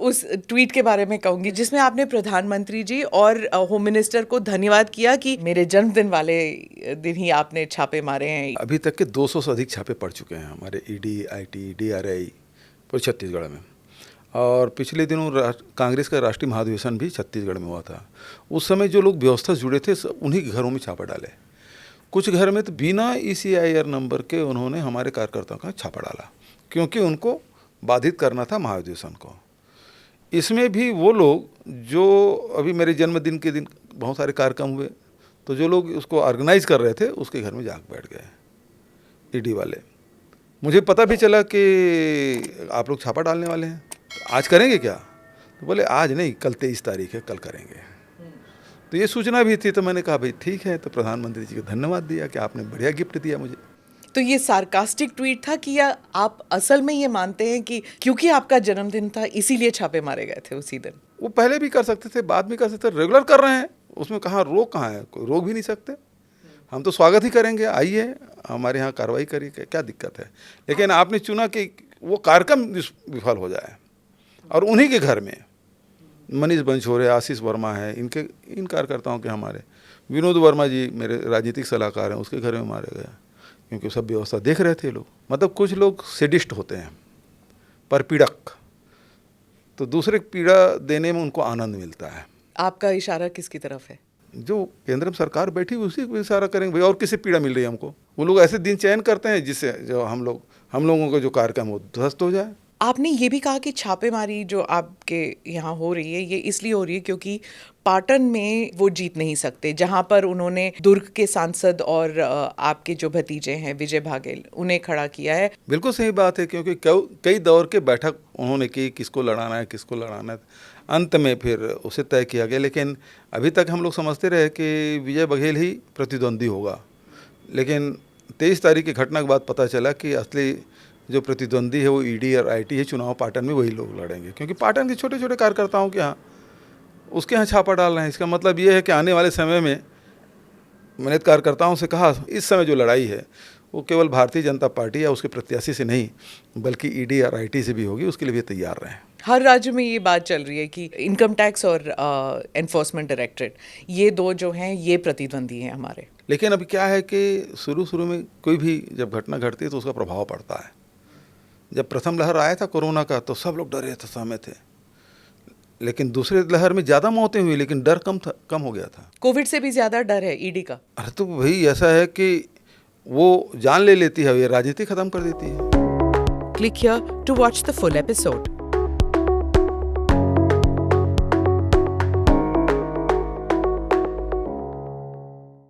उस ट्वीट के बारे में कहूंगी जिसमें आपने प्रधानमंत्री जी और होम मिनिस्टर को धन्यवाद किया कि मेरे जन्मदिन वाले दिन ही आपने छापे मारे हैं। अभी तक के 200 से अधिक छापे पड़ चुके हैं हमारे ईडी, आईटी, डीआरआई पूरे छत्तीसगढ़ में। और पिछले दिनों कांग्रेस का राष्ट्रीय महाधिवेशन भी छत्तीसगढ़ में हुआ था। उस समय जो लोग व्यवस्था से जुड़े थे उन्हीं के घरों में छापा डाले। कुछ घर में तो बिना ECIR नंबर के उन्होंने हमारे कार्यकर्ताओं का छापा डाला, क्योंकि उनको बाधित करना था महाधिवेशन को। इसमें भी वो लोग जो अभी मेरे जन्मदिन के दिन बहुत सारे कार्यक्रम हुए, तो जो लोग उसको ऑर्गेनाइज कर रहे थे उसके घर में जाके बैठ गए ईडी वाले। मुझे पता भी चला कि आप लोग छापा डालने वाले हैं, तो आज करेंगे क्या? तो बोले आज नहीं, कल 23 तारीख है, कल करेंगे। तो ये सूचना भी थी, तो मैंने कहा भाई ठीक है। तो प्रधानमंत्री जी को धन्यवाद दिया कि आपने बढ़िया गिफ्ट दिया मुझे। तो ये सार्कास्टिक ट्वीट था कि या आप असल में ये मानते हैं कि क्योंकि आपका जन्मदिन था इसीलिए छापे मारे गए थे उसी दिन? वो पहले भी कर सकते थे, बाद में कर सकते थे, रेगुलर कर रहे हैं, उसमें कहाँ रोक कहाँ है? कोई रोक भी नहीं सकते। हम तो स्वागत ही करेंगे, आइए हमारे यहाँ कार्रवाई करिए, क्या दिक्कत है। लेकिन आपने चुना कि वो कार्यक्रम विफल हो जाए, और उन्हीं के घर में मनीष बंछोरे, आशीष वर्मा है, इन कार्यकर्ताओं के, हमारे विनोद वर्मा जी मेरे राजनीतिक सलाहकार हैं, उसके घर में मारे गए, क्योंकि सब व्यवस्था देख रहे थे लोग। मतलब कुछ लोग सेडिस्ट होते हैं, परपीड़क, तो दूसरे को पीड़ा देने में उनको आनंद मिलता है। आपका इशारा किसकी तरफ है? जो केंद्र में सरकार बैठी उसी को इशारा करेंगे भाई, और किसी पीड़ा मिल रही है हमको। वो लोग ऐसे दिन चयन करते हैं जिससे जो हम लोगों का जो कार्यक्रम हो ध्वस्त हो जाए। आपने ये भी कहा कि छापेमारी जो आपके यहाँ हो रही है ये इसलिए हो रही है क्योंकि पाटन में वो जीत नहीं सकते, जहाँ पर उन्होंने दुर्ग के सांसद और आपके जो भतीजे हैं विजय भागेल उन्हें खड़ा किया है। बिल्कुल सही बात है, क्योंकि कई दौर के बैठक उन्होंने की, किसको लड़ाना है, किसको लड़ाना है। अंत में फिर उसे तय किया गया, लेकिन अभी तक हम लोग समझते रहे कि विजय बघेल ही प्रतिद्वंदी होगा। लेकिन 23 तारीख की घटना के बाद पता चला कि असली जो प्रतिद्वंदी है वो ईडी और आईटी है। चुनाव पाटन में वही लोग लड़ेंगे, क्योंकि पाटन के छोटे छोटे कार्यकर्ताओं के यहाँ उसके यहाँ छापा डाल रहे हैं। इसका मतलब ये है कि आने वाले समय में, मैंने कार्यकर्ताओं से कहा, इस समय जो लड़ाई है वो केवल भारतीय जनता पार्टी या उसके प्रत्याशी से नहीं, बल्कि ईडी और आईटी से भी होगी। उसके लिए भी तैयार रहें। हर राज्य में ये बात चल रही है कि इनकम टैक्स और एनफोर्समेंट डायरेक्टरेट, ये दो जो हैं ये प्रतिद्वंदी हैं हमारे। लेकिन अभी क्या है कि शुरू में कोई भी जब घटना घटती है तो उसका प्रभाव पड़ता है। जब प्रथम लहर आया था कोरोना का तो सब लोग डरे थे, सहमे थे, लेकिन दूसरे लहर में ज़्यादा मौतें हुई, लेकिन डर कम हो गया था। कोविड से भी ज़्यादा डर है ईडी का? अरे तो भाई ऐसा है कि वो जान ले लेती है, ये राजनीति खत्म कर देती है। Click here to watch the full episode.